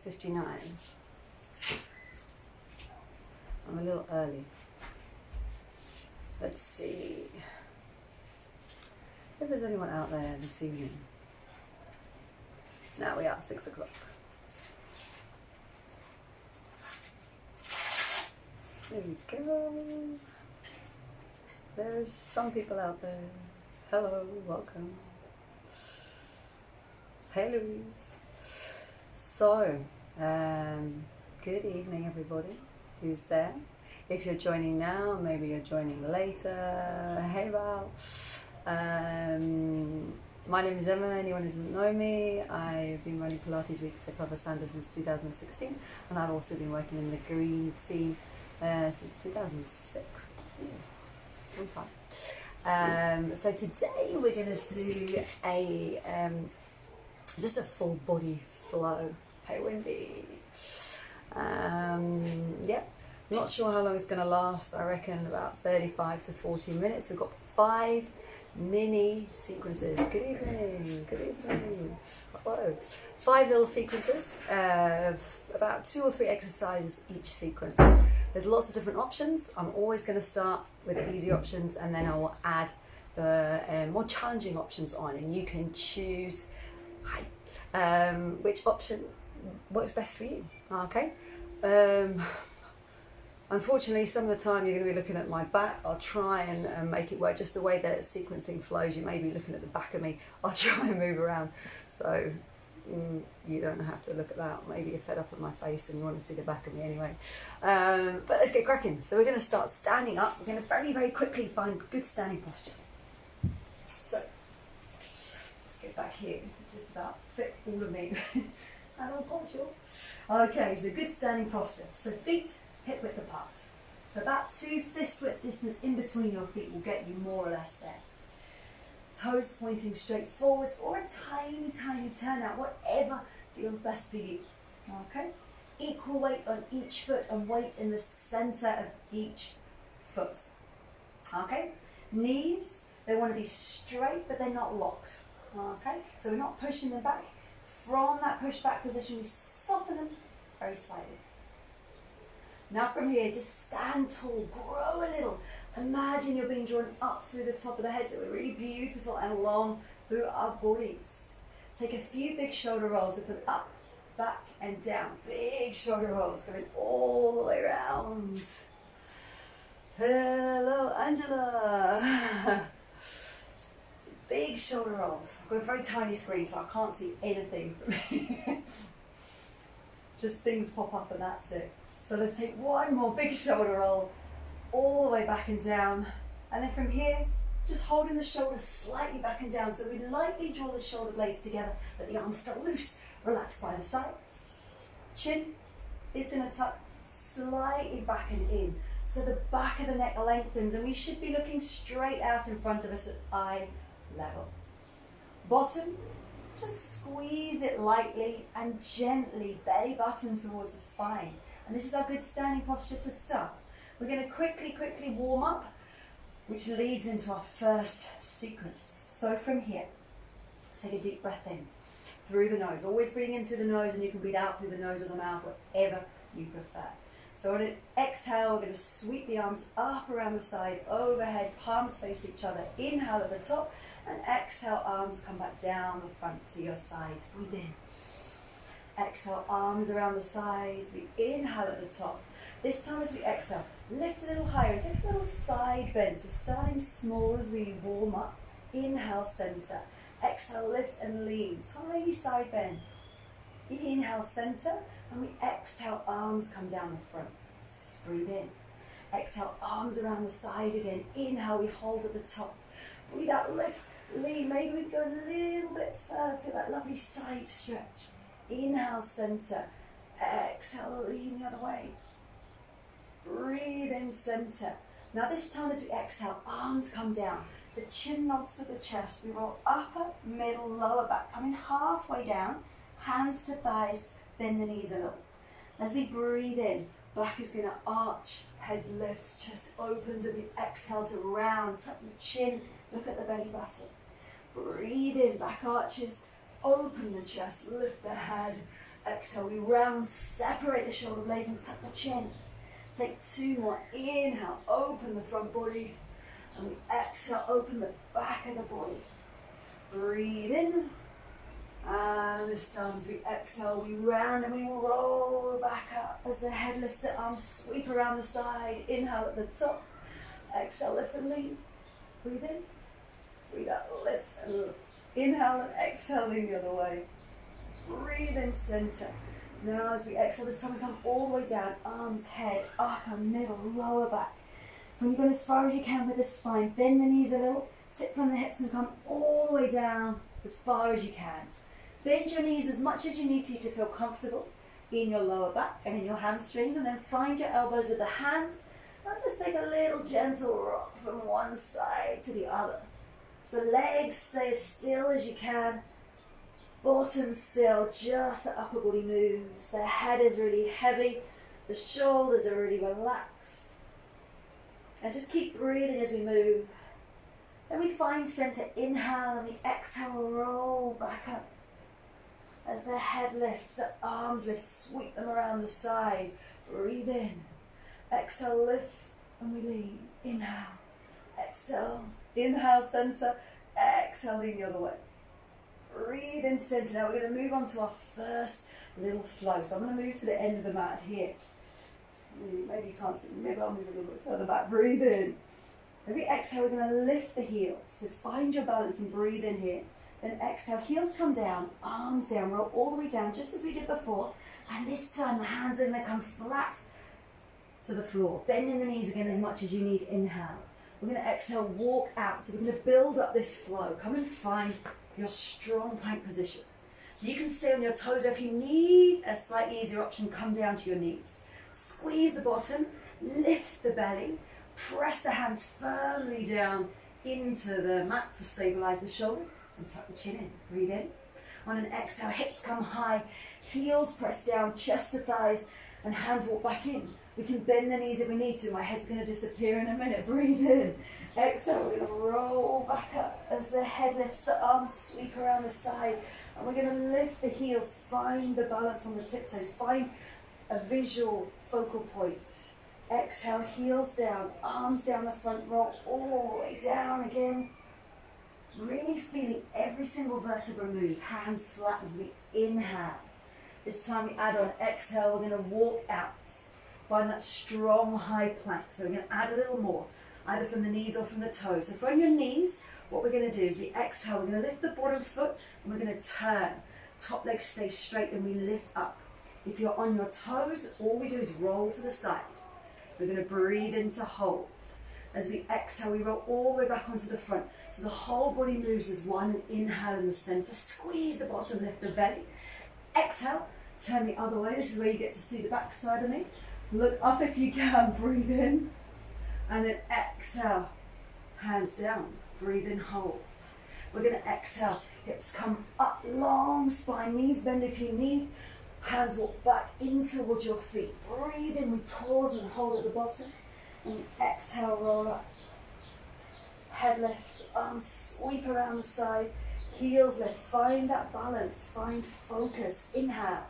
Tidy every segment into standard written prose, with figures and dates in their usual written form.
5:59. I'm a little early. Let's see if there's anyone out there this evening. Now we are 6 o'clock. There we go. There's some people out there. Hello, welcome. Hey Louise. So, good evening everybody who's there. If you're joining now, maybe you're joining later. Hey Val. My name is Emma, anyone who doesn't know me. I've been running Pilates Weeks at Cover Standard since 2016, and I've also been working in the green team since 2006. Yeah, long time. So today we're going to do a just a full body flow. Hey Wendy. Yeah, not sure how long it's going to last. I reckon about 35 to 40 minutes. We've got 5 mini sequences. Good evening. Good evening. Hello. 5 little sequences of about 2 or 3 exercises each sequence. There's lots of different options. I'm always going to start with the easy options, and then I will add the more challenging options on, and you can choose which option works best for you. Okay. Unfortunately, some of the time you're going to be looking at my back. I'll try and make it work just the way that sequencing flows. You may be looking at the back of me. I'll try and move around, so you don't have to look at that. Maybe you're fed up with my face and you want to see the back of me anyway. But let's get cracking. So we're going to start standing up. We're going to very, very quickly find good standing posture. So let's get back here. Just about fit all of me. And I'll punch you. Okay, so good standing posture. So feet hip width apart. So about 2 fist width distance in between your feet will get you more or less there. Toes pointing straight forwards, or a tiny, tiny turn out, whatever feels best for you. Okay? Equal weight on each foot and weight in the center of each foot. Okay? Knees, they want to be straight, but they're not locked. Okay? So we're not pushing them back. From that push back position, we soften them very slightly. Now from here, just stand tall, grow a little. Imagine you're being drawn up through the top of the head, so we're really beautiful and long through our bodies. Take a few big shoulder rolls, lift them up, back and down. Big shoulder rolls going all the way around. Hello, Angela. Big shoulder rolls. I've got a very tiny screen, so I can't see anything from here. Just things pop up and that's it. So let's take one more big shoulder roll all the way back and down. And then from here, just holding the shoulders slightly back and down. So we lightly draw the shoulder blades together, but the arms still loose. Relax by the sides. Chin is going to tuck slightly back and in. So the back of the neck lengthens, and we should be looking straight out in front of us at eye level. Bottom, just squeeze it lightly and gently, belly button towards the spine. And this is our good standing posture to start. We're going to quickly warm up, which leads into our first sequence. So from here, take a deep breath in through the nose. Always breathing in through the nose, and you can breathe out through the nose or the mouth, whatever you prefer. So on an exhale, we're going to sweep the arms up around the side, overhead, palms face each other. Inhale at the top, and exhale, arms come back down the front to your sides. Breathe in. Exhale, arms around the sides. We inhale at the top. This time as we exhale, lift a little higher and take a little side bend. So starting small as we warm up. Inhale, center. Exhale, lift and lean. Tiny side bend. Inhale, center. And we exhale, arms come down the front. Breathe in. Exhale, arms around the side again. Inhale, we hold at the top. Breathe out, lift, lean. Maybe we go a little bit further. Feel that lovely side stretch. Inhale, center. Exhale, lean the other way. Breathe in, center. Now this time as we exhale, arms come down. The chin nods to the chest. We roll upper, middle, lower back. Coming halfway down. Hands to thighs. Bend the knees a little. As we breathe in, back is going to arch. Head lifts, chest opens. As we exhale to round. Tuck the chin. Look at the belly button. Breathe in, back arches. Open the chest, lift the head, Exhale, we round, separate the shoulder blades and tuck the chin. Take 2 more. Inhale, open the front body. And we exhale, open the back of the body. Breathe in. And this time as we exhale, we round and we roll back up as the head lifts, the arms sweep around the side. Inhale at the top. Exhale, lift and lean. Breathe in. Breathe out, lift and inhale and exhale, lean the other way. Breathe in, center. Now as we exhale, this time we come all the way down. Arms, head, upper, middle, lower back. When you're going as far as you can with the spine, bend the knees a little, tip from the hips and come all the way down as far as you can. Bend your knees as much as you need to feel comfortable in your lower back and in your hamstrings, and then find your elbows with the hands and just take a little gentle rock from one side to the other. So legs stay as still as you can, bottom still, just the upper body moves. The head is really heavy, the shoulders are really relaxed. And just keep breathing as we move. Then we find center, inhale, and we exhale, roll back up. As the head lifts, the arms lift, sweep them around the side. Breathe in. Exhale, lift, and we lean. Inhale, exhale, inhale, center, exhale, lean the other way. Breathe in, center. Now we're going to move on to our first little flow. So I'm going to move to the end of the mat here. Maybe you can't see, maybe I'll move a little bit further back. Breathe in. Every exhale, we're going to lift the heels. So find your balance and breathe in here. Then exhale, heels come down, arms down, roll all the way down, just as we did before. And this time, the hands are going to come flat to the floor. Bending the knees again as much as you need. Inhale. We're going to exhale, walk out. So we're going to build up this flow. Come and find your strong plank position. So you can stay on your toes. If you need a slightly easier option, come down to your knees. Squeeze the bottom, lift the belly, press the hands firmly down into the mat to stabilize the shoulder. And tuck the chin in. Breathe in. On an exhale, hips come high, heels press down, chest to thighs, and hands walk back in. We can bend the knees if we need to. My head's going to disappear in a minute. Breathe in. Exhale, we're going to roll back up as the head lifts, the arms sweep around the side. And we're going to lift the heels, find the balance on the tiptoes, find a visual focal point. Exhale, heels down, arms down the front, roll all the way down again. Really feeling every single vertebra move, hands flat as we inhale. This time we add on exhale, we're going to walk out. Find that strong high plank. So we're going to add a little more, either from the knees or from the toes. So from your knees, what we're going to do is we exhale, we're going to lift the bottom foot and we're going to turn. Top leg stays straight and we lift up. If you're on your toes, all we do is roll to the side. We're going to breathe into hold. As we exhale, we roll all the way back onto the front. So the whole body moves as one. Inhale in the center. Squeeze the bottom, lift the belly. Exhale, turn the other way. This is where you get to see the back side of me. Look up if you can. Breathe in. And then exhale. Hands down. Breathe in, hold. We're going to exhale. Hips come up, long spine. Knees bend if you need. Hands walk back in towards your feet. Breathe in. We pause and hold at the bottom. And exhale, roll up. Head lifts, arms sweep around the side, heels lift. Find that balance, find focus. Inhale.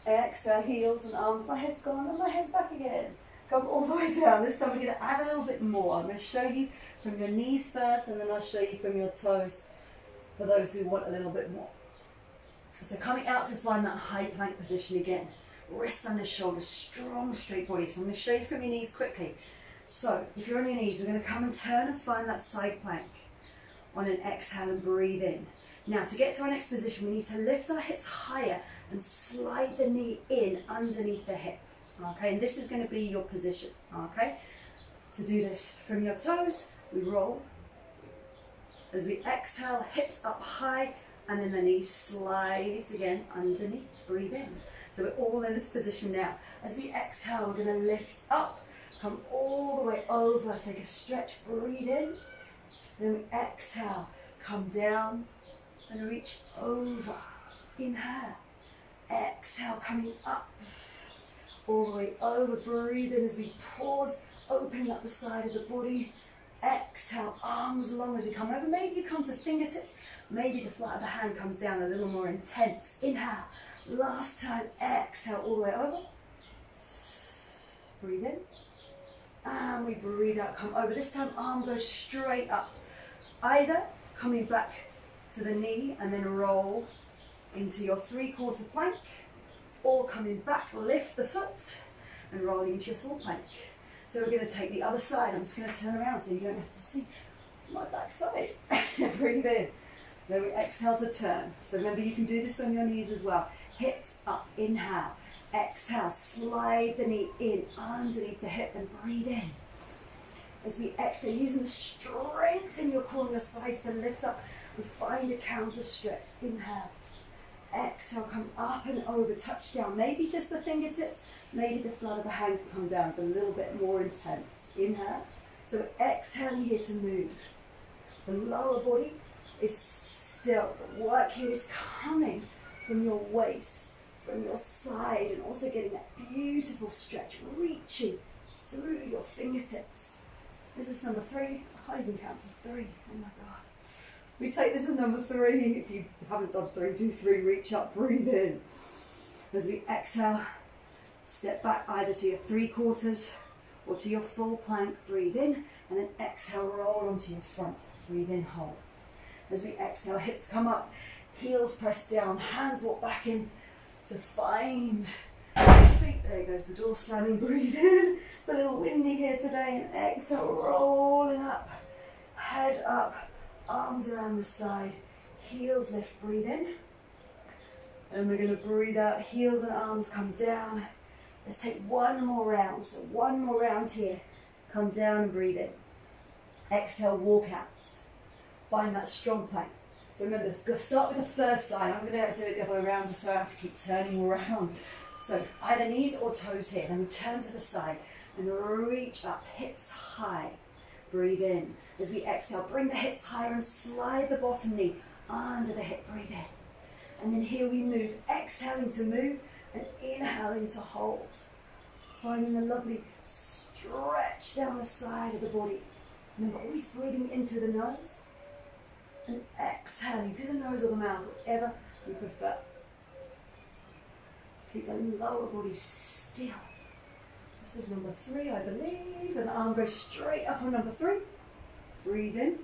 Exhale, heels and arms. My head's gone and my head's back again. Come all the way down. This time we're going to add a little bit more. I'm going to show you from your knees first and then I'll show you from your toes for those who want a little bit more. So coming out to find that high plank position again. Wrists under shoulders, strong straight body. So I'm going to show you from your knees quickly. So if you're on your knees, we're going to come and turn and find that side plank. On an exhale and breathe in. Now to get to our next position, we need to lift our hips higher and slide the knee in underneath the hip. Okay, and this is going to be your position. Okay, to do this from your toes, we roll. As we exhale, hips up high, and then the knee slides again underneath. Breathe in. So we're all in this position now. As we exhale, we're going to lift up, come all the way over, take a stretch, breathe in. Then we exhale, come down and reach over. Inhale, exhale, coming up, all the way over. Breathe in as we pause, opening up the side of the body. Exhale, arms long as we come over. Maybe you come to fingertips. Maybe the flat of the hand comes down a little more intense. Inhale. Last time, exhale all the way over. Breathe in. And we breathe out, come over. This time, arm goes straight up. Either coming back to the knee and then roll into your 3/4 plank, or coming back, lift the foot and rolling into your full plank. So we're going to take the other side. I'm just going to turn around so you don't have to see my backside. Breathe in. Then we exhale to turn. So remember, you can do this on your knees as well. Hips up, inhale. Exhale, slide the knee in underneath the hip and breathe in. As we exhale, using the strength in your core and your sides to lift up, we find a counter stretch. Inhale. Exhale, come up and over, touch down. Maybe just the fingertips, maybe the flat of the hand can come down. It's a little bit more intense. Inhale. So we're exhaling here to move. The lower body is still. The work here is coming from your waist, from your side, and also getting that beautiful stretch, reaching through your fingertips. This is number 3. I can't even count to 3. Oh my God. We take this as number 3. If you haven't done 3, do 3. Reach up, breathe in. As we exhale, step back either to your 3/4 or to your full plank. Breathe in, and then exhale, roll onto your front. Breathe in, hold. As we exhale, hips come up, heels press down, hands walk back in to find your feet. There goes the door slamming. Breathe in. It's a little windy here today. And exhale, rolling up, head up, arms around the side, heels lift. Breathe in. And we're going to breathe out, heels and arms come down. Let's take one more round. So one more round here. Come down and breathe in. Exhale, walk out. Find that strong plank. So remember, go start with the first side. I'm going to do it the other way around just so I have to keep turning around. So either knees or toes here. Then we turn to the side and reach up, hips high. Breathe in. As we exhale, bring the hips higher and slide the bottom knee under the hip. Breathe in. And then here we move, exhaling to move and inhaling to hold. Finding a lovely stretch down the side of the body. Remember, always breathing in through the nose and exhaling through the nose or the mouth, whatever you prefer. Keep the lower body still. This is number 3, I believe. And the arm goes straight up on number 3. Breathe in.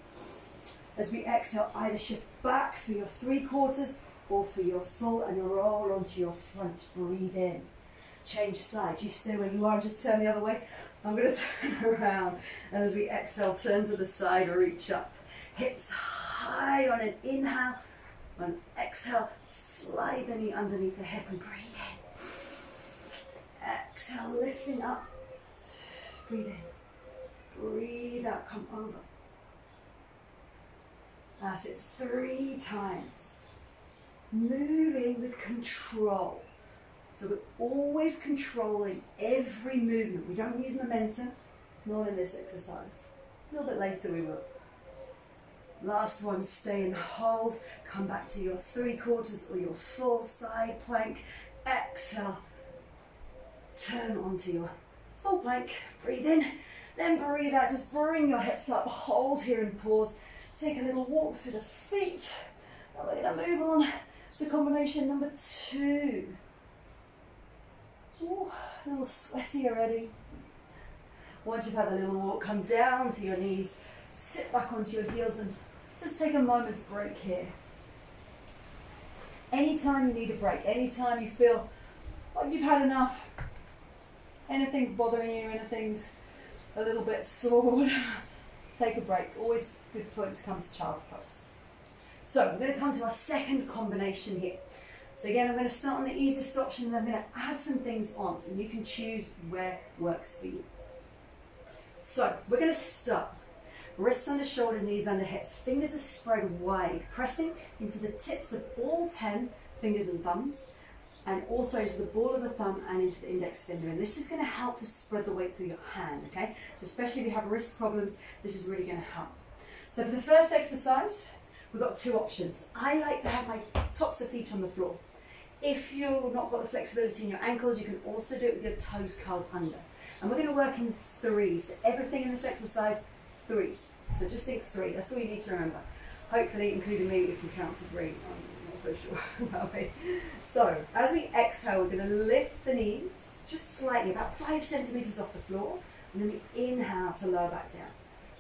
As we exhale, either shift back for your 3/4 or for your full and roll onto your front. Breathe in. Change sides. You stay where you are, just turn the other way. I'm going to turn around. And as we exhale, turn to the side, reach up. Hips high on an inhale. On exhale, slide the knee underneath the hip and breathe in. Exhale, lifting up. Breathe in. Breathe out, come over. That's it, 3 times. Moving with control. So we're always controlling every movement. We don't use momentum, not in this exercise. A little bit later we will. Last one, stay and hold. Come back to your 3/4 or your full side plank. Exhale. Turn onto your full plank. Breathe in, then breathe out. Just bring your hips up. Hold here and pause. Take a little walk through the feet. And we're going to move on to combination number 2. Ooh, a little sweaty already. Once you've had a little walk, come down to your knees. Sit back onto your heels and just take a moment's break here. Anytime you need a break, anytime you feel like you've had enough, anything's bothering you, anything's a little bit sore, take a break. Always a good point to come to child's pose. So we're going to come to our second combination here. So again, I'm going to start on the easiest option and I'm going to add some things on and you can choose where works for you. So we're going to start. Wrists under shoulders, knees under hips. Fingers are spread wide, pressing into the tips of all 10 fingers and thumbs, and also into the ball of the thumb and into the index finger. And this is going to help to spread the weight through your hand, okay? So especially if you have wrist problems, this is really going to help. So for the first exercise, we've got 2 options. I like to have my tops of feet on the floor. If you've not got the flexibility in your ankles, you can also do it with your toes curled under. And we're going to work in 3s. So everything in this exercise, 3s. So just think 3. That's all you need to remember. Hopefully, including me, you can count to 3. I'm not so sure about me. So, as we exhale, we're going to lift the knees just slightly, about 5 centimetres off the floor, and then we inhale to lower back down.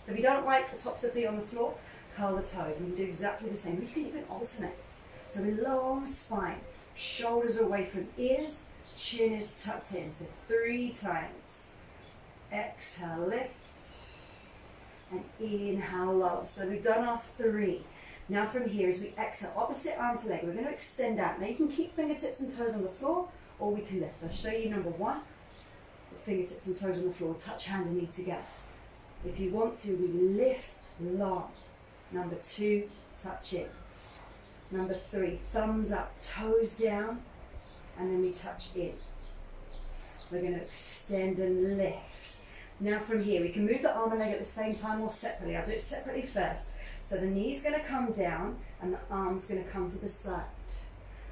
So if you don't like the tops of the feet on the floor, curl the toes, and you do exactly the same. You can even alternate. So a long spine, shoulders are away from ears, chin is tucked in. So 3 times. Exhale, lift, and inhale, lower. So we've done our 3. Now from here, as we exhale, opposite arm to leg, we're going to extend out. Now you can keep fingertips and toes on the floor, or we can lift. I'll show you number 1. Put fingertips and toes on the floor, touch hand and knee together. If you want to, we lift long. Number 2, touch in. Number 3, thumbs up, toes down, and then we touch in. We're going to extend and lift. Now from here, we can move the arm and leg at the same time or separately. I'll do it separately first. So the knee's going to come down and the arm's going to come to the side.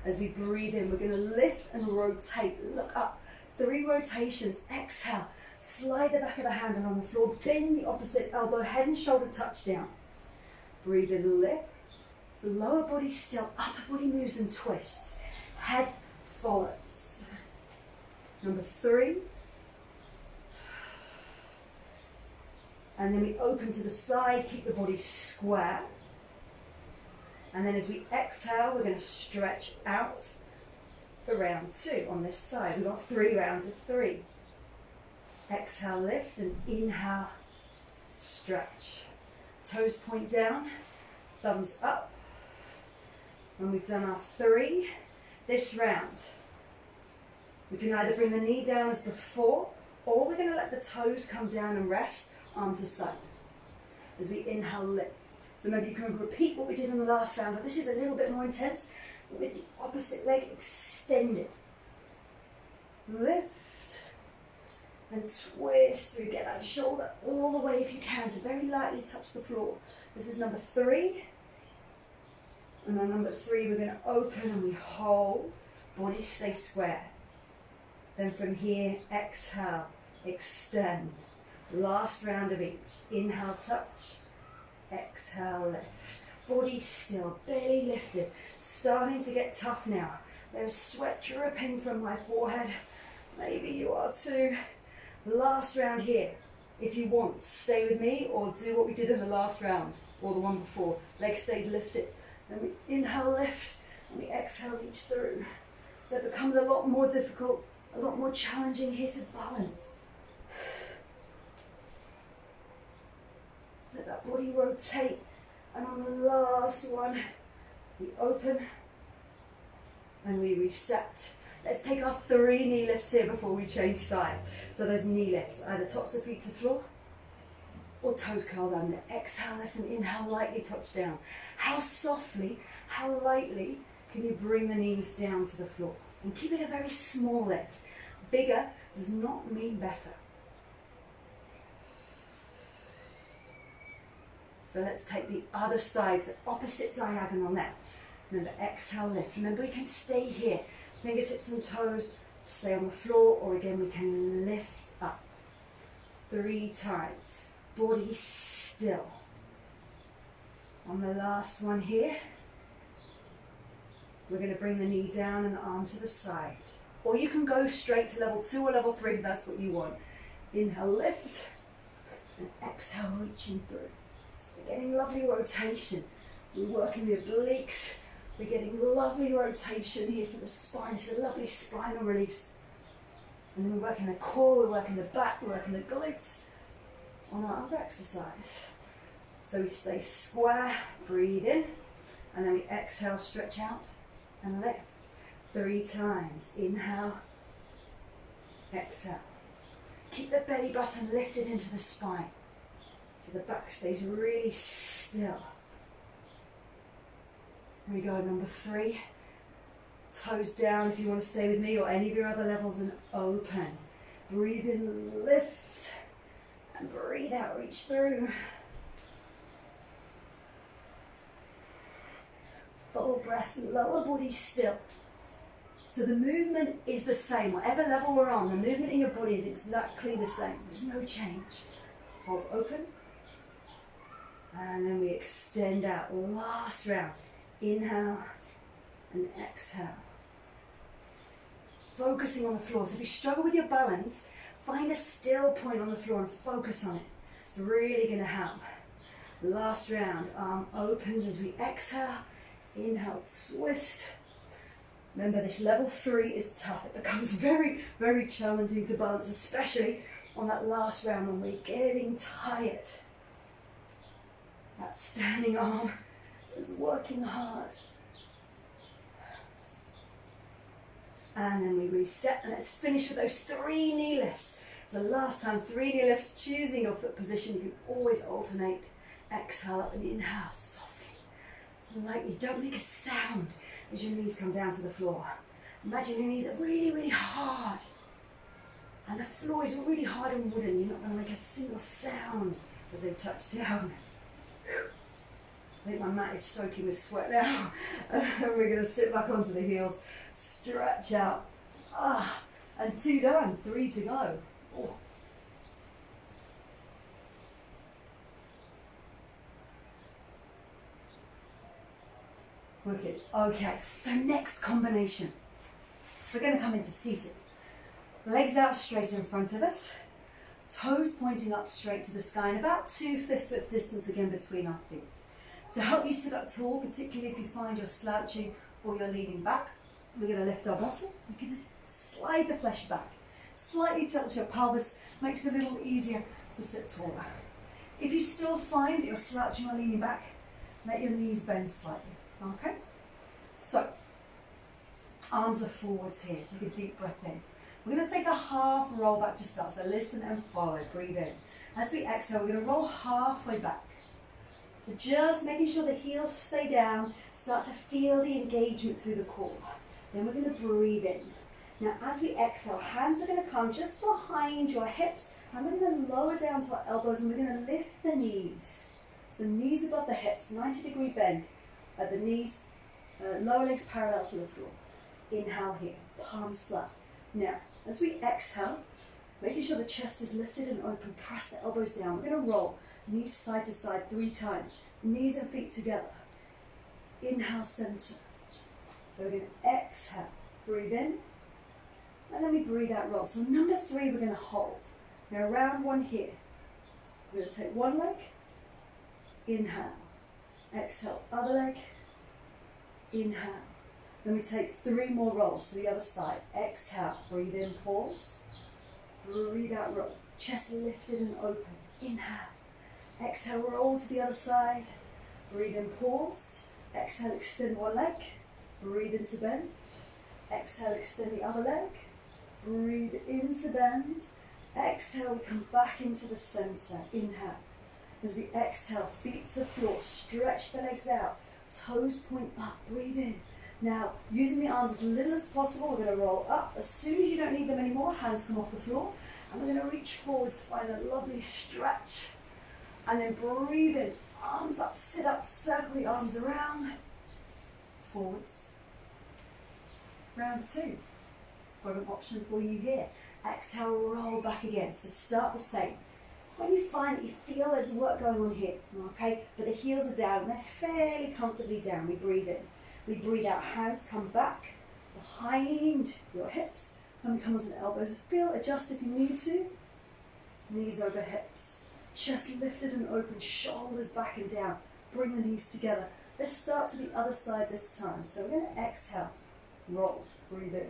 As we breathe in, we're going to lift and rotate. Look up. 3 rotations. Exhale. Slide the back of the hand and on the floor. Bend the opposite elbow. Head and shoulder touch down. Breathe in, lift. The lower body still. Upper body moves and twists. Head follows. Number 3. And then we open to the side, keep the body square. And then as we exhale, we're going to stretch out for round 2 on this side. We've got 3 rounds of 3. Exhale, lift, and inhale, stretch. Toes point down, thumbs up. And we've done our 3. This round, we can either bring the knee down as before, or we're going to let the toes come down and rest. Arm to side. As we inhale, lift. So maybe you can repeat what we did in the last round, but this is a little bit more intense. With the opposite leg extended. Lift. And twist through. Get that shoulder all the way if you can to very lightly touch the floor. This is number 3. And on number 3, we're going to open and we hold. Body stay square. Then from here, exhale, extend. Last round of each. Inhale, touch. Exhale, lift. Body still, belly lifted. Starting to get tough now. There's sweat dripping from my forehead. Maybe you are too. Last round here. If you want, stay with me or do what we did in the last round or the one before. Leg stays lifted. Then we inhale, lift, and we exhale, reach through. So it becomes a lot more difficult, a lot more challenging here to balance. Let that body rotate, and on the last one, we open and we reset. Let's take our 3 knee lifts here before we change sides. So those knee lifts, either tops of feet to floor or toes curled under. Exhale, lift, and inhale, lightly touch down. How softly, how lightly can you bring the knees down to the floor? And keep it a very small lift. Bigger does not mean better. So let's take the other side, so opposite diagonal now. Remember, exhale, lift. Remember, we can stay here. Fingertips and toes stay on the floor, or again, we can lift up. 3 times. Body still. On the last one here, we're going to bring the knee down and the arm to the side. Or you can go straight to level 2 or level 3 if that's what you want. Inhale, lift, and exhale, reaching through. We're getting lovely rotation. We're working the obliques. We're getting lovely rotation here for the spine. It's a lovely spinal release. And then we're working the core, we're working the back, we're working the glutes on our other exercise. So we stay square, breathe in, and then we exhale, stretch out, and lift. 3 times. Inhale, exhale. Keep the belly button lifted into the spine. So the back stays really still. Here we go, number 3. Toes down if you want to stay with me or any of your other levels, and open. Breathe in, lift, and breathe out, reach through. Full breaths and lower body still. So the movement is the same, whatever level we're on, the movement in your body is exactly the same. There's no change. Hold open. And then we extend out. Last round. Inhale, and exhale. Focusing on the floor. So if you struggle with your balance, find a still point on the floor and focus on it. It's really going to help. Last round, arm opens as we exhale. Inhale, twist. Remember, this level 3 is tough. It becomes very, very challenging to balance, especially on that last round when we're getting tired. That standing arm is working hard. And then we reset, and let's finish with those 3 knee lifts. The last time, 3 knee lifts, choosing your foot position. You can always alternate. Exhale up and inhale, softly, lightly. Don't make a sound as your knees come down to the floor. Imagine your knees are really, really hard. And the floor is really hard and wooden. You're not going to make a single sound as they touch down. I think my mat is soaking with sweat now. And we're going to sit back onto the heels, stretch out. And 2 done, 3 to go. Oh. Wicked. Okay, so next combination. We're going to come into seated. Legs out straight in front of us. Toes pointing up straight to the sky and about 2 fist width distance again between our feet. To help you sit up tall, particularly if you find you're slouching or you're leaning back, we're going to lift our bottom. We're going to slide the flesh back. Slightly tilt your pelvis, makes it a little easier to sit taller. If you still find that you're slouching or leaning back, let your knees bend slightly. Okay? So, arms are forwards here. Take a deep breath in. We're going to take a half roll back to start. So listen and follow. Breathe in. As we exhale, we're going to roll halfway back. So just making sure the heels stay down. Start to feel the engagement through the core. Then we're going to breathe in. Now as we exhale, hands are going to come just behind your hips. And we're going to lower down to our elbows and we're going to lift the knees. So knees above the hips, 90-degree bend at the knees, lower legs parallel to the floor. Inhale here, palms flat. Now, as we exhale, making sure the chest is lifted and open, press the elbows down. We're going to roll knees side to side 3 times, knees and feet together. Inhale, center. So we're going to exhale, breathe in, and then we breathe out, roll. So number 3, we're going to hold. Now round 1 here. We're going to take 1 leg, inhale, exhale, other leg, inhale. Then we take 3 more rolls to the other side. Exhale, breathe in, pause. Breathe out, roll. Chest lifted and open. Inhale. Exhale, roll to the other side. Breathe in, pause. Exhale, extend 1 leg. Breathe into bend. Exhale, extend the other leg. Breathe into bend. Exhale, we come back into the center. Inhale. As we exhale, feet to floor. Stretch the legs out. Toes point up. Breathe in. Now, using the arms as little as possible, we're going to roll up. As soon as you don't need them anymore, hands come off the floor. And we're going to reach forwards, find a lovely stretch. And then breathe in, arms up, sit up, circle the arms around. Forwards. Round 2. Got an option for you here. Exhale, roll back again. So start the same. When you find that you feel there's work going on here, okay, but the heels are down, they're fairly comfortably down, we breathe in. We breathe out, hands come back behind your hips, and we come onto the elbows. Feel, adjust if you need to. Knees over hips. Chest lifted and open, shoulders back and down. Bring the knees together. Let's start to the other side this time. So we're going to exhale, roll, breathe in.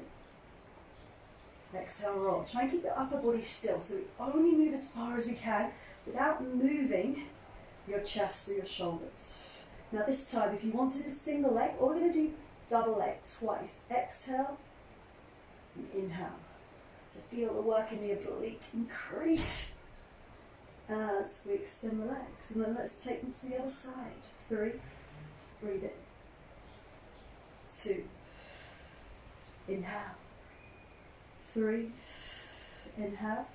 Exhale, roll. Try and keep the upper body still, so we only move as far as we can without moving your chest or your shoulders. Now this time, if you wanted a single leg, or we're going to do double leg twice. Exhale and inhale. To feel the work in the oblique increase as we extend the legs. And then let's take them to the other side. 3, breathe in. 2, inhale. 3, inhale.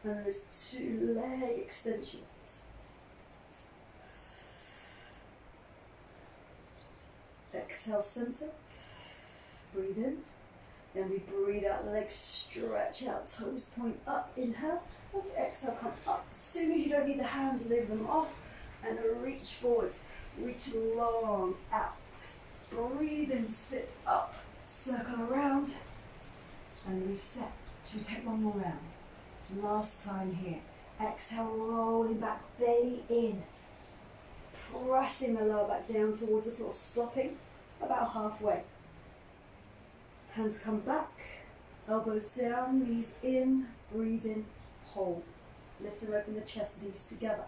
And then there's 2 leg extensions. Exhale, center. Breathe in. Then we breathe out, legs stretch out, toes point up. Inhale. And exhale, come up. As soon as you don't need the hands, leave them off. And reach forwards. Reach long out. breathe in, sit up, circle around, and reset. Should we take one more round? Last time here. Exhale, rolling back, belly in. Pressing the lower back down towards the floor, stopping about halfway. Hands come back, elbows down, knees in, breathe in, hold. Lift and open the chest, knees together.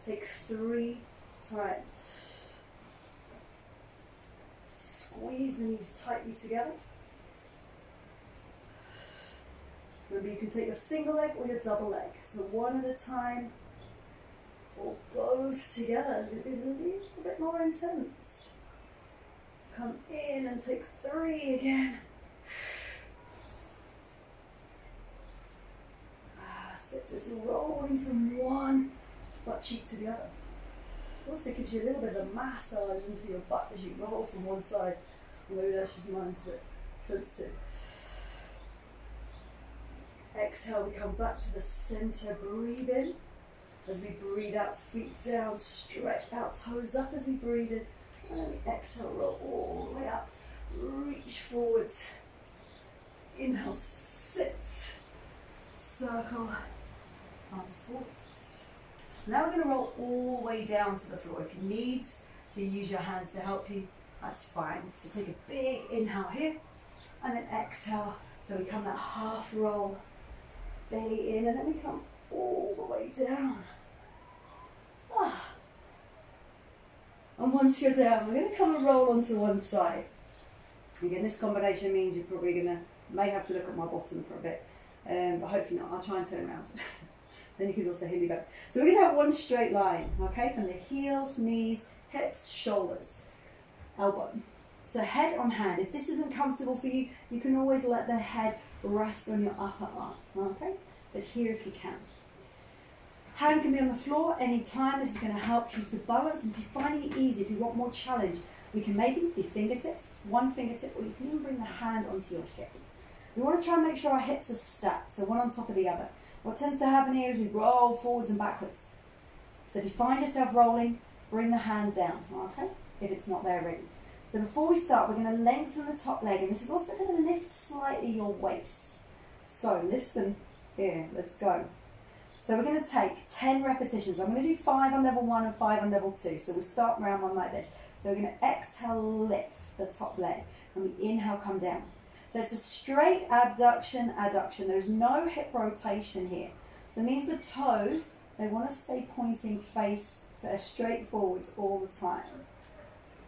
Take 3 times. Squeeze the knees tightly together. Remember, you can take your single leg or your double leg. So one at a time, or both together. It's going to be a little bit more intense. Come in and take 3 again. That's it, just rolling from one butt cheek to the other. Also gives you a little bit of a massage into your butt as you roll from one side. Maybe that's just mine's a bit sensitive. Exhale, we come back to the center, breathe in. As we breathe out, feet down, stretch out, toes up as we breathe in. And then we exhale, roll all the way up. Reach forwards. Inhale, sit. Circle, arms forwards. So now we're going to roll all the way down to the floor. If you need to use your hands to help you, that's fine. So take a big inhale here, and then exhale. So we come that half roll, belly in, and then we come all the way down. And once you're down, we're going to come and roll onto one side. Again, this combination means you're probably may have to look at my bottom for a bit, but hopefully not. I'll try and turn around. Then you can also hear me better. So we're going to have one straight line, okay, from the heels, knees, hips, shoulders, elbow. So head on hand. If this isn't comfortable for you, you can always let the head rest on your upper arm, okay? But here if you can. Hand can be on the floor anytime. This is going to help you to balance, and if you're finding it easy, if you want more challenge, we can maybe be fingertips, one fingertip, or you can even bring the hand onto your hip. We want to try and make sure our hips are stacked, so one on top of the other. What tends to happen here is we roll forwards and backwards. So if you find yourself rolling, bring the hand down, okay? If it's not there already. So before we start, we're going to lengthen the top leg, and this is also going to lift slightly your waist. So listen here, let's go. So we're going to take 10 repetitions. I'm going to do 5 on level 1 and 5 on level 2. So we'll start round 1 like this. So we're going to exhale, lift the top leg, and we inhale, come down. So it's a straight abduction, adduction. There's no hip rotation here. So it means the toes, they want to stay pointing face straight forwards all the time.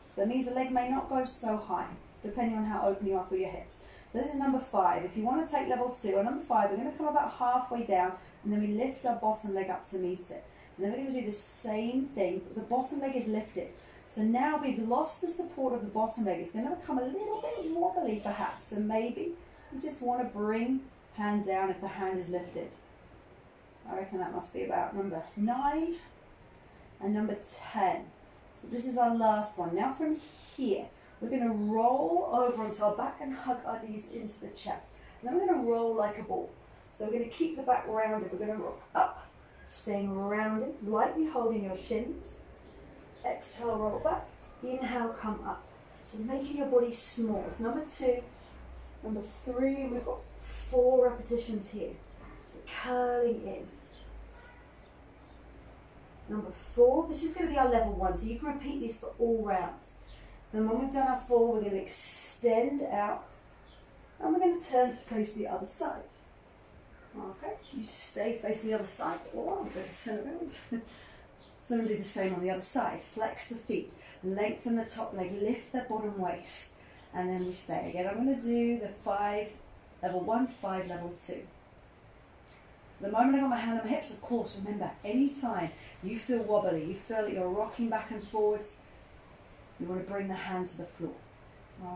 So it means the leg may not go so high, depending on how open you are through your hips. This is number 5. If you want to take level 2, on number 5, we're going to come about halfway down, and then we lift our bottom leg up to meet it. And then we're going to do the same thing, but the bottom leg is lifted. So now we've lost the support of the bottom leg. It's going to become a little bit wobbly perhaps. So maybe you just want to bring hand down if the hand is lifted. I reckon that must be about number 9 and number 10. So this is our last one. Now from here, we're going to roll over onto our back and hug our knees into the chest. And then we're going to roll like a ball. So we're going to keep the back rounded. We're going to rock up, staying rounded, lightly holding your shins. Exhale, roll back. Inhale, come up. So making your body small. It's number 2. Number 3, we've got 4 repetitions here. So curling in. Number 4, this is going to be our level 1. So you can repeat these for all rounds. Then when we've done our 4, we're going to extend out. And we're going to turn to face the other side. Okay, you stay facing the other side. Oh, I'm going to turn around. So I'm going to do the same on the other side. Flex the feet, lengthen the top leg, lift the bottom waist, and then we stay. Again, I'm going to do the 5, level 1, 5, level 2. The moment I got my hand on my hips, of course, remember, anytime you feel wobbly, you feel that you're rocking back and forwards, you want to bring the hand to the floor.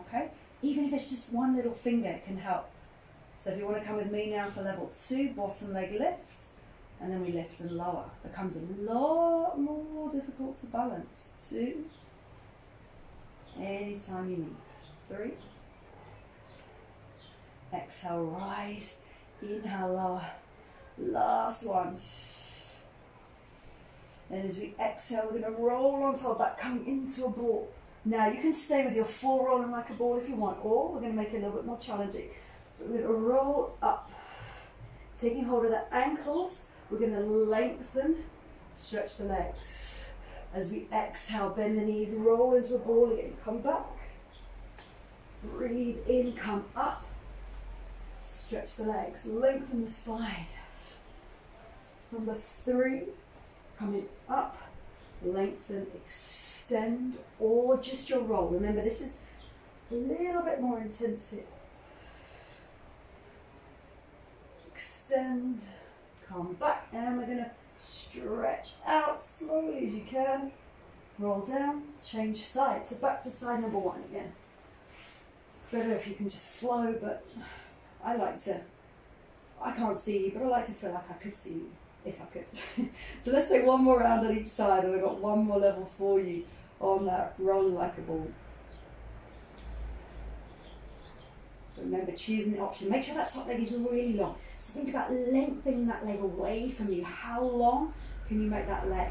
Okay? Even if it's just one little finger, it can help. So if you want to come with me now for level 2, bottom leg lifts, and then we lift and lower. Becomes a lot more difficult to balance. 2, anytime you need. 3, exhale, rise, inhale, lower. Last one. Then as we exhale, we're going to roll onto our back, coming into a ball. Now you can stay with your full rolling like a ball if you want, or we're going to make it a little bit more challenging. So we're going to roll up, taking hold of the ankles. We're going to lengthen, stretch the legs. As we exhale, bend the knees, roll into a ball again. Come back. Breathe in, come up. Stretch the legs, lengthen the spine. Number 3, coming up, lengthen, extend, or just your roll. Remember, this is a little bit more intense here. Extend, come back, and we're going to stretch out slowly as you can. Roll down, change side. So back to side number 1 again. It's better if you can just flow, but I can't see you, but I like to feel like I could see you, if I could. So let's take one more round on each side, and I've got one more level for you on that rolling like a ball. So remember, choosing the option. Make sure that top leg is really long. So think about lengthening that leg away from you. How long can you make that leg?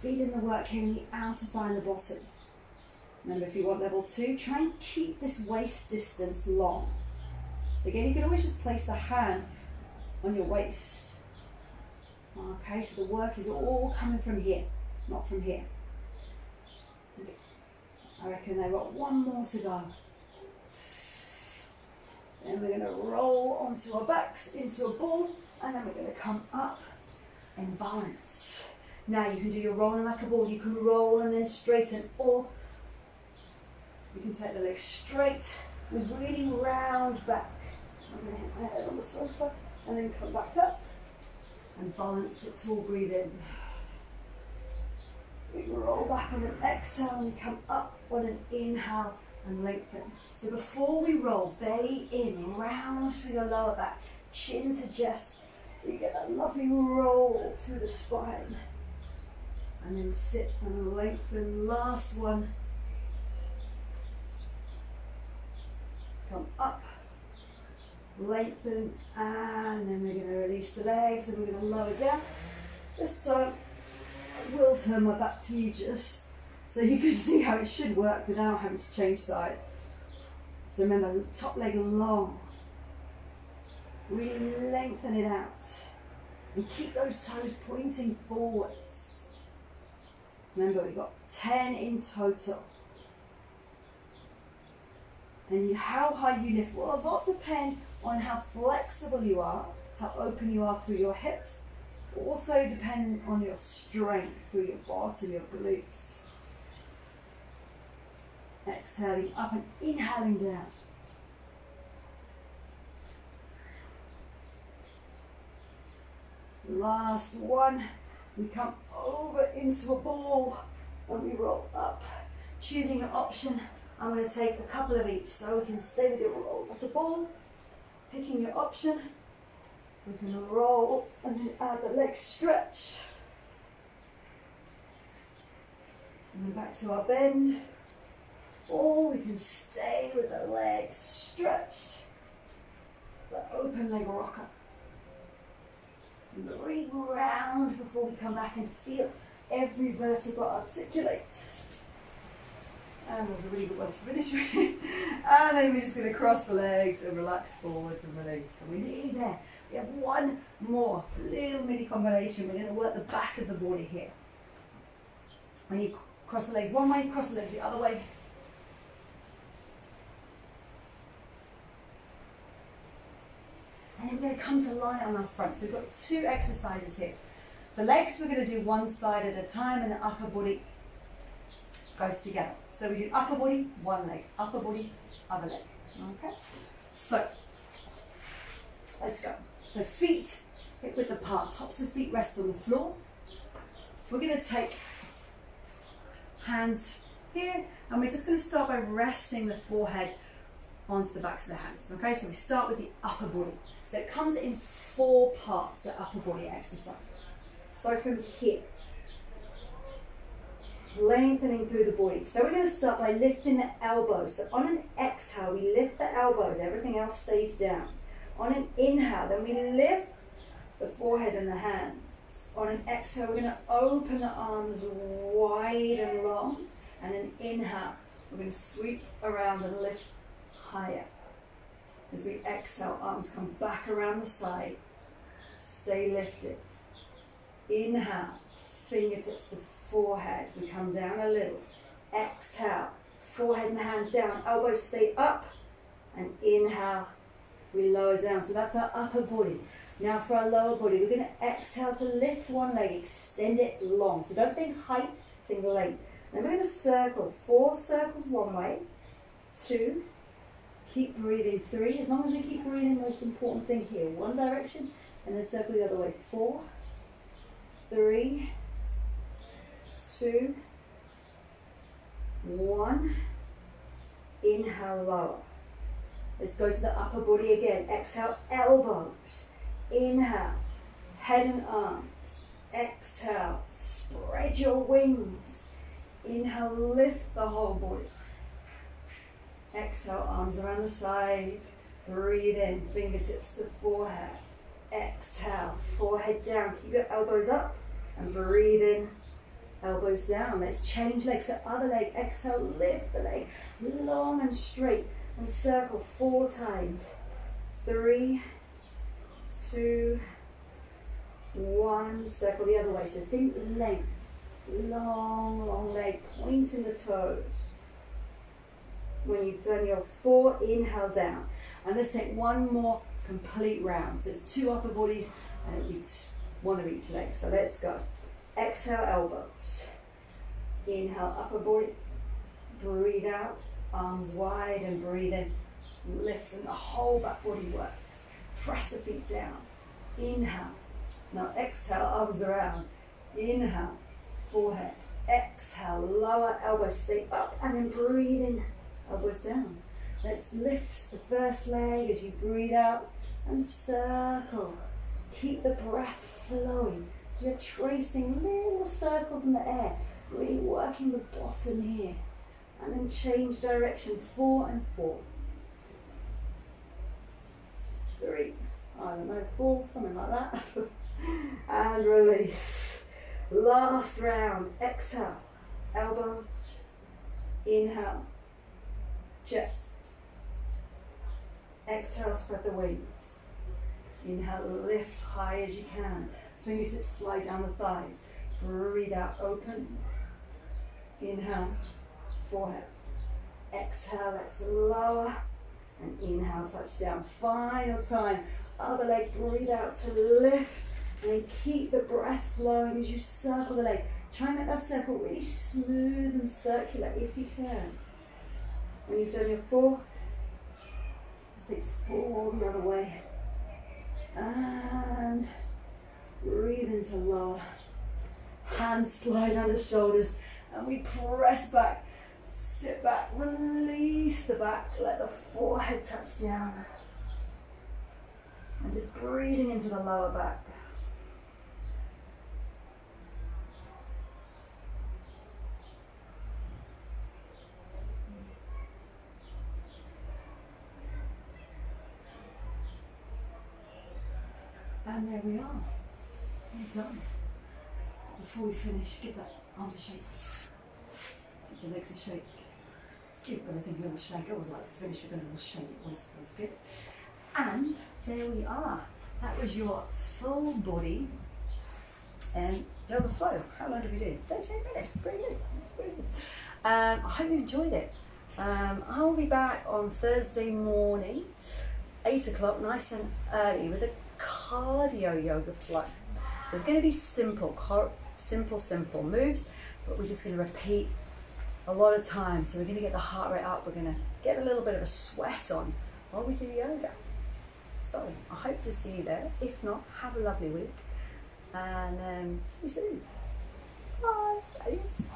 Feeling the work here in the outer thigh and the bottom. Remember, if you want level 2, try and keep this waist distance long. So again, you can always just place the hand on your waist. Okay, so the work is all coming from here, not from here. I reckon they've got one more to go. Then we're going to roll onto our backs into a ball, and then we're going to come up and balance. Now you can do your rolling like a ball. You can roll and then straighten, or you can take the legs straight with really round back. I'm going to hit my head on the sofa and then come back up and balance it tall. Breathe in. We roll back on an exhale and come up on an inhale and lengthen. So before we roll, belly in, round through your lower back, chin to chest, so you get that lovely roll through the spine. And then sit and lengthen. Last one. Come up, lengthen, and then we're going to release the legs and we're going to lower down. This time I will turn my back to you just so you can see how it should work without having to change side. So remember, the top leg long, really lengthen it out and keep those toes pointing forwards. Remember, we've got 10 in total. And how high you lift will a lot depend on how flexible you are, how open you are through your hips, but also depend on your strength through your bottom, your glutes. Exhaling up and inhaling down. Last one. We come over into a ball and we roll up. Choosing an option, I'm going to take a couple of each so we can stay with your roll like a ball. Picking your option, we can roll and then add the leg stretch. And then back to our bend. Or we can stay with the legs stretched. The open leg rocker. And really round before we come back and feel every vertebra articulate. And that was a really good one to finish with. And then we're just going to cross the legs and relax forwards and release. So we're nearly there. We have one more little mini combination. We're going to work the back of the body here. When you cross the legs one way, cross the legs the other way. And then we're going to come to lie on our front. So we've got 2 exercises here. The legs, we're going to do one side at a time, and the upper body goes together. So we do upper body, one leg, upper body, other leg. Okay? So, let's go. So feet hip width apart, tops of feet rest on the floor. We're going to take hands here, and we're just going to start by resting the forehead onto the backs of the hands. Okay, so we start with the upper body. So it comes in 4 parts, the upper body exercise. So from here, lengthening through the body. So we're going to start by lifting the elbows. So on an exhale, we lift the elbows, everything else stays down. On an inhale, then we lift the forehead and the hands. On an exhale, we're going to open the arms wide and long. And an inhale, We're going to sweep around and lift higher. As we exhale, arms come back around the side. Stay lifted. Inhale, fingertips to forehead. We come down a little. Exhale, forehead and hands down. Elbows stay up. And inhale, we lower down. So that's our upper body. Now for our lower body, we're going to exhale to lift one leg, extend it long. So don't think height, think length. Then we're going to circle 4 circles one way, 2, keep breathing 3. As long as we keep breathing, most important thing here, one direction, and then circle the other way. 4, 3, 2, 1. Inhale, lower. Let's go to the upper body again. Exhale, elbows. Inhale, head and arms. Exhale, spread your wings. Inhale, lift the whole body. Exhale, arms around the side. Breathe in, fingertips to forehead. Exhale, forehead down. Keep your elbows up and breathe in, elbows down. Let's change legs. So other leg, exhale, lift the leg long and straight and circle 4 times. 3, 2, 1. Circle the other way. So think length. Long, long leg, pointing the toes. When you've done your 4, inhale down. And let's take one more complete round. So it's 2 upper bodies and it'll be 1 of each leg. So let's go. Exhale, elbows. Inhale, upper body. Breathe out, arms wide and breathe in. Lift and the whole back body works. Press the feet down. Inhale. Now exhale, arms around. Inhale. Forehead, exhale, lower elbows stay up and then breathe in, elbows down. Let's lift the first leg as you breathe out and circle. Keep the breath flowing. You're tracing little circles in the air, really working the bottom here. And then change direction, 4 and 4. 3, I don't know, 4, something like that. And release. Last round, exhale, elbow, inhale, chest, exhale, spread the wings, inhale, lift high as you can, fingertips slide down the thighs, breathe out, open, inhale, forehead, exhale, let's lower, and inhale, touch down, final time, other leg, breathe out to lift, and then keep the breath flowing as you circle the leg. Try and make that circle really smooth and circular if you can. When you've done your 4, let's take 4 the other way. And breathe into lower. Hands slide under shoulders and we press back. Sit back, release the back, let the forehead touch down. And just breathing into the lower back. And there we are. We're done. Before we finish, give that arms a shake. Give the legs a shake. Give everything a little shake. I always like to finish with a little shake. It always feels good. And there we are. That was your full body yoga flow. How long did we do? 13 minutes. Pretty good. Pretty good. I hope you enjoyed it. I'll be back on Thursday morning, 8 o'clock, nice and early, with a cardio yoga flow. There's going to be simple moves, but we're just going to repeat a lot of times. So we're going to get the heart rate up. We're going to get a little bit of a sweat on while we do yoga. So I hope to see you there. If not, have a lovely week and see you soon. Bye. Adios.